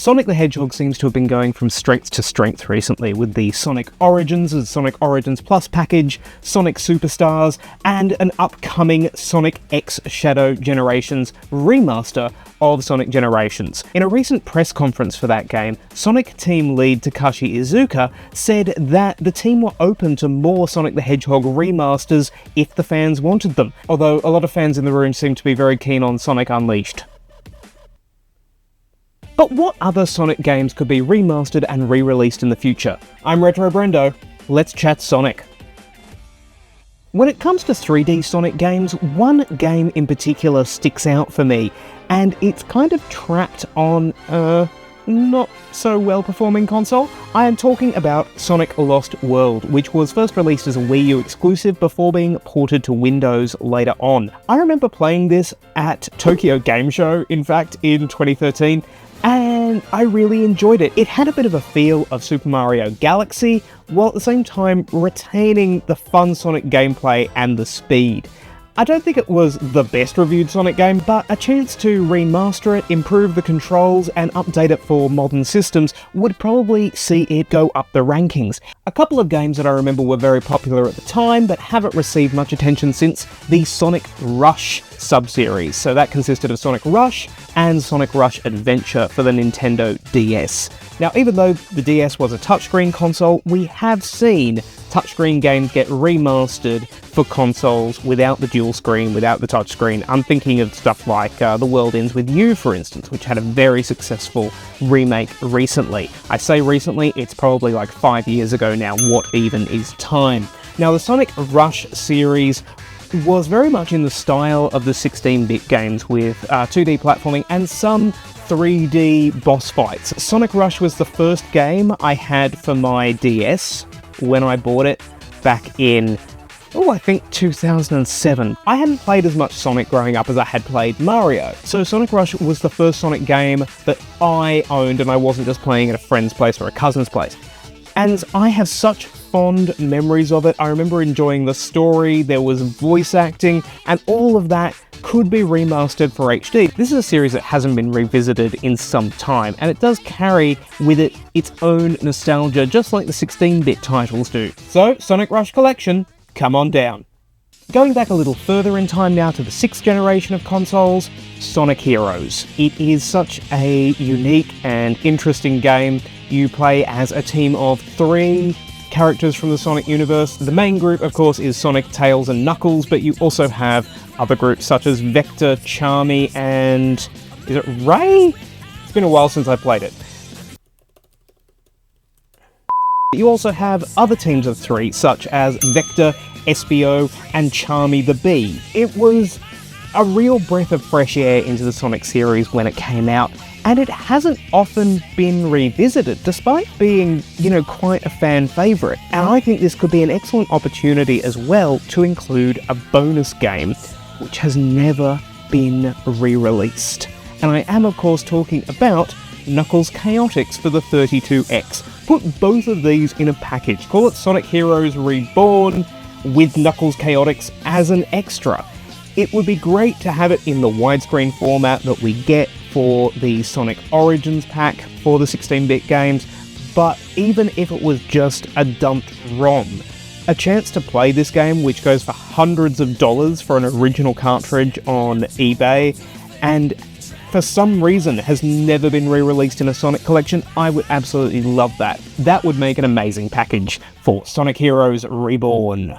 Sonic the Hedgehog seems to have been going from strength to strength recently with the Sonic Origins and Sonic Origins Plus package, Sonic Superstars, and an upcoming Sonic X Shadow Generations remaster of Sonic Generations. In a recent press conference for that game, Sonic team lead Takashi Iizuka said that the team were open to more Sonic the Hedgehog remasters if the fans wanted them, although a lot of fans in the room seem to be very keen on Sonic Unleashed. But what other Sonic games could be remastered and re-released in the future? I'm Retro Brendo, let's chat Sonic. When it comes to 3D Sonic games, one game in particular sticks out for me, and it's kind of trapped on not so well performing console. I am talking about Sonic Lost World, which was first released as a Wii U exclusive before being ported to Windows later on. I remember playing this at Tokyo Game Show, in fact, in 2013, and I really enjoyed it. It had a bit of a feel of Super Mario Galaxy, while at the same time retaining the fun Sonic gameplay and the speed. I don't think it was the best reviewed Sonic game, but a chance to remaster it, improve the controls, and update it for modern systems would probably see it go up the rankings. A couple of games that I remember were very popular at the time, but haven't received much attention since: the Sonic Rush sub-series. So that consisted of Sonic Rush and Sonic Rush Adventure for the Nintendo DS. Now, even though the DS was a touchscreen console, we have seen touchscreen games get remastered for consoles without the dual screen, without the touchscreen. I'm thinking of stuff like The World Ends With You, for instance, which had a very successful remake recently. I say recently, it's probably like 5 years ago now. What even is time? Now, the Sonic Rush series was very much in the style of the 16-bit games, with 2D platforming and some 3D boss fights. Sonic Rush was the first game I had for my DS when I bought it back in, I think 2007. I hadn't played as much Sonic growing up as I had played Mario, so Sonic Rush was the first Sonic game that I owned, and I wasn't just playing at a friend's place or a cousin's place. And I have such fond memories of it. I remember enjoying the story, there was voice acting, and all of that could be remastered for HD. This is a series that hasn't been revisited in some time, and it does carry with it its own nostalgia, just like the 16-bit titles do. So, Sonic Rush Collection, come on down. Going back a little further in time now to the 6th generation of consoles, Sonic Heroes. It is such a unique and interesting game. You play as a team of 3 characters from the Sonic universe. The main group, of course, is Sonic, Tails, and Knuckles, but you also have other groups such as Vector, Charmy, and... is it Ray? It's been a while since I played it. You also have other teams of 3, such as Vector, Espio, and Charmy the Bee. It was a real breath of fresh air into the Sonic series when it came out, and it hasn't often been revisited, despite being, quite a fan favourite. And I think this could be an excellent opportunity as well to include a bonus game, which has never been re-released. And I am, of course, talking about Knuckles Chaotix for the 32X. Put both of these in a package. Call it Sonic Heroes Reborn with Knuckles Chaotix as an extra. It would be great to have it in the widescreen format that we get for the Sonic Origins pack for the 16-bit games, but even if it was just a dumped ROM, a chance to play this game, which goes for hundreds of dollars for an original cartridge on eBay, and for some reason has never been re-released in a Sonic collection, I would absolutely love that. That would make an amazing package for Sonic Heroes Reborn.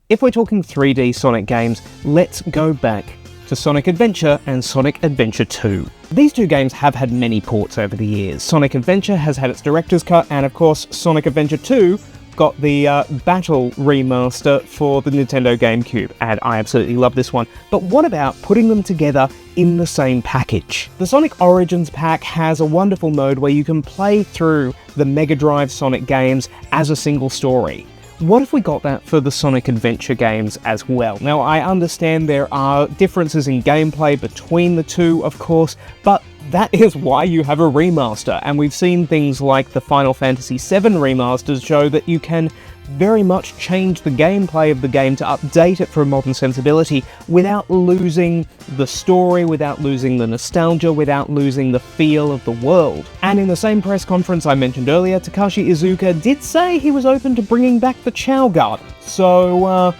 If we're talking 3D Sonic games, let's go back to Sonic Adventure and Sonic Adventure 2. These two games have had many ports over the years. Sonic Adventure has had its director's cut, and of course Sonic Adventure 2 got the Battle remaster for the Nintendo GameCube, and I absolutely love this one. But what about putting them together in the same package? The Sonic Origins pack has a wonderful mode where you can play through the Mega Drive Sonic games as a single story. What if we got that for the Sonic Adventure games as well? Now, I understand there are differences in gameplay between the two, of course, but that is why you have a remaster, and we've seen things like the Final Fantasy VII remasters show that you can very much change the gameplay of the game to update it for a modern sensibility without losing the story, without losing the nostalgia, without losing the feel of the world. And in the same press conference I mentioned earlier, Takashi Iizuka did say he was open to bringing back the Chow Garden. So,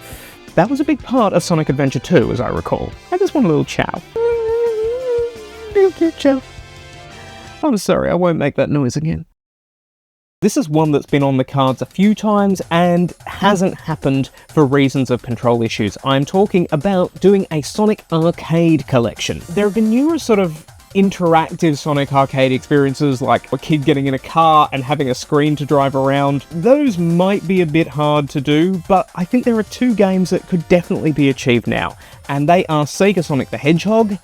that was a big part of Sonic Adventure 2, as I recall. I just want a little chow. Little cute chow. I'm sorry, I won't make that noise again. This is one that's been on the cards a few times and hasn't happened for reasons of control issues. I'm talking about doing a Sonic Arcade collection. There have been numerous sort of interactive Sonic Arcade experiences, like a kid getting in a car and having a screen to drive around. Those might be a bit hard to do, but I think there are two games that could definitely be achieved now, and they are Sega Sonic the Hedgehog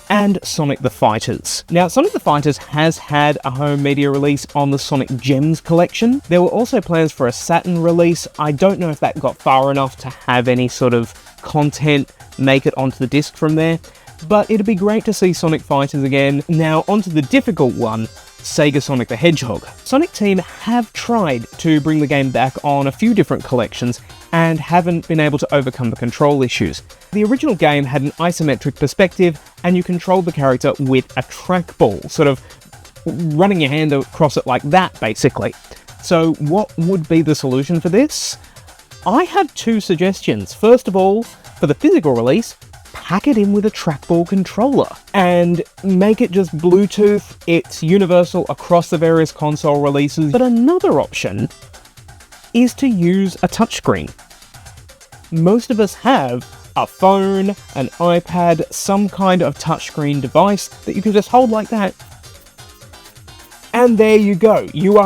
and Sonic the Fighters. Now, Sonic the Fighters has had a home media release on the Sonic Gems collection. There were also plans for a Saturn release. I don't know if that got far enough to have any sort of content make it onto the disc from there, but it'd be great to see Sonic Fighters again. Now, onto the difficult one, Sega Sonic the Hedgehog. Sonic Team have tried to bring the game back on a few different collections and haven't been able to overcome the control issues. The original game had an isometric perspective and you controlled the character with a trackball, sort of running your hand across it like that, basically. So what would be the solution for this? I have two suggestions. First of all, for the physical release, pack it in with a trackball controller and make it just Bluetooth. It's universal across the various console releases. But another option is to use a touchscreen. Most of us have a phone, an iPad, some kind of touchscreen device that you can just hold like that. And there you go. You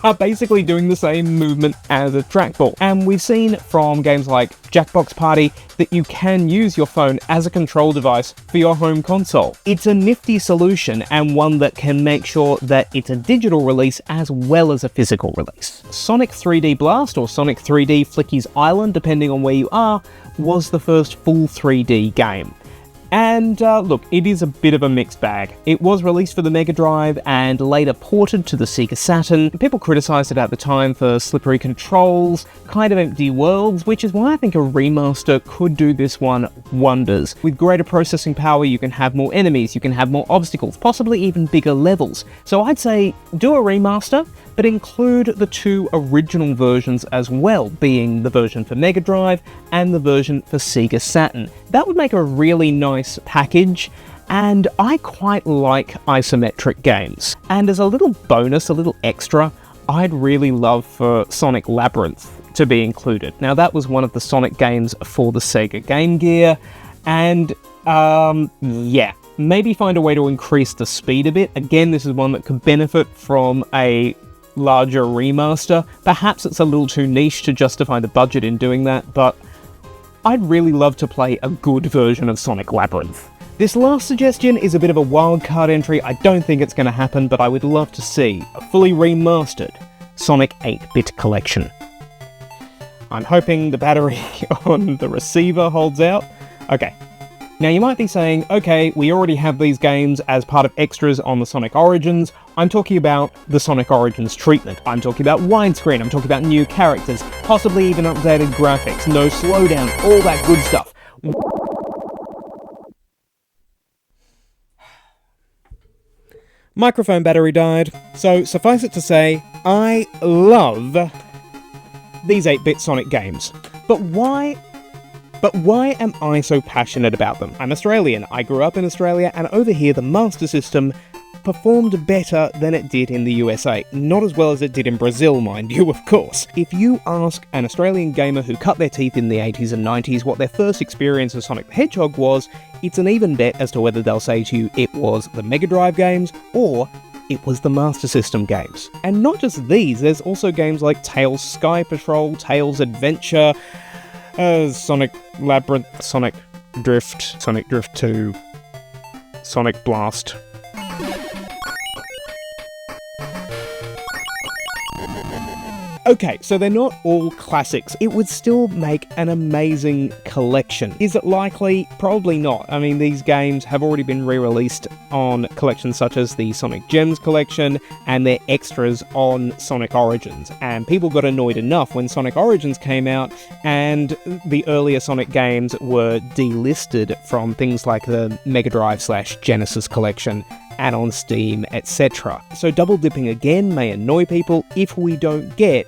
are basically doing the same movement as a trackball. And we've seen from games like Jackbox Party that you can use your phone as a control device for your home console. It's a nifty solution and one that can make sure that it's a digital release as well as a physical release. Sonic 3D Blast, or Sonic 3D Flicky's Island, depending on where you are, was the first full 3D game. And look, it is a bit of a mixed bag. It was released for the Mega Drive and later ported to the Sega Saturn. People criticised it at the time for slippery controls, kind of empty worlds, which is why I think a remaster could do this one wonders. With greater processing power, you can have more enemies, you can have more obstacles, possibly even bigger levels. So I'd say do a remaster, but include the two original versions as well, being the version for Mega Drive and the version for Sega Saturn. That would make a really nice package, and I quite like isometric games. And as a little bonus, a little extra, I'd really love for Sonic Labyrinth to be included. Now, that was one of the Sonic games for the Sega Game Gear, and yeah, maybe find a way to increase the speed a bit. Again, this is one that could benefit from a larger remaster. Perhaps it's a little too niche to justify the budget in doing that, but I'd really love to play a good version of Sonic Labyrinth. This last suggestion is a bit of a wildcard entry. I don't think it's going to happen, but I would love to see a fully remastered Sonic 8-bit collection. I'm hoping the battery on the receiver holds out. Okay. Now you might be saying, okay, we already have these games as part of extras on the Sonic Origins. I'm talking about the Sonic Origins treatment. I'm talking about widescreen, I'm talking about new characters, possibly even updated graphics, no slowdown, all that good stuff. Microphone battery died. So suffice it to say, I love these 8-bit Sonic games. But why am I so passionate about them? I'm Australian, I grew up in Australia, and over here the Master System performed better than it did in the USA. Not as well as it did in Brazil, mind you, of course. If you ask an Australian gamer who cut their teeth in the 80s and 90s what their first experience of Sonic the Hedgehog was, it's an even bet as to whether they'll say to you it was the Mega Drive games or it was the Master System games. And not just these, there's also games like Tails Sky Patrol, Tails Adventure, Sonic Labyrinth, Sonic Drift 2, Sonic Blast. Okay, so they're not all classics. It would still make an amazing collection. Is it likely? Probably not. I mean, these games have already been re-released on collections such as the Sonic Gems collection, and they're extras on Sonic Origins. And people got annoyed enough when Sonic Origins came out, and the earlier Sonic games were delisted from things like the Mega Drive/Genesis collection, and on Steam, etc. So double dipping again may annoy people if we don't get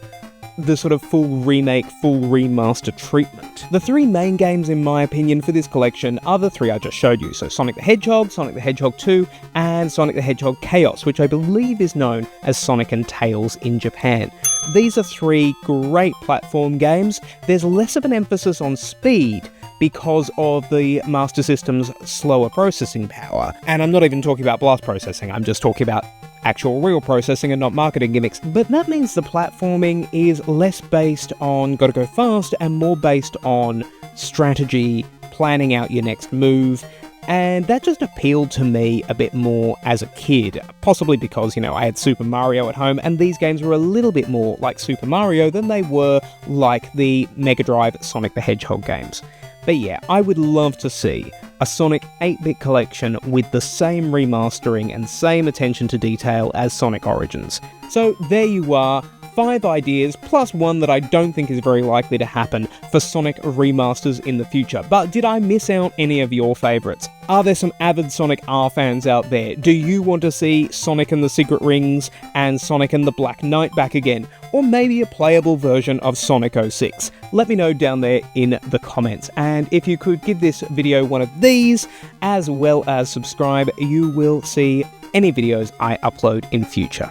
the sort of full remake, full remaster treatment. The three main games, in my opinion, for this collection are the three I just showed you. So Sonic the Hedgehog, Sonic the Hedgehog 2, and Sonic the Hedgehog Chaos, which I believe is known as Sonic and Tails in Japan. These are three great platform games. There's less of an emphasis on speed because of the Master System's slower processing power. And I'm not even talking about blast processing, I'm just talking about actual real processing and not marketing gimmicks. But that means the platforming is less based on gotta go fast and more based on strategy, planning out your next move, and that just appealed to me a bit more as a kid, possibly because, I had Super Mario at home, and these games were a little bit more like Super Mario than they were like the Mega Drive Sonic the Hedgehog games. But yeah, I would love to see a Sonic 8-bit collection with the same remastering and same attention to detail as Sonic Origins. So there you are, 5 ideas, plus one that I don't think is very likely to happen for Sonic remasters in the future. But did I miss out any of your favourites? Are there some avid Sonic R fans out there? Do you want to see Sonic and the Secret Rings and Sonic and the Black Knight back again? Or maybe a playable version of Sonic 06? Let me know down there in the comments. And if you could give this video one of these, as well as subscribe, you will see any videos I upload in future.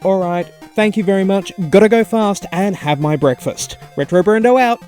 Alright, thank you very much, gotta go fast and have my breakfast. Retro Brando out!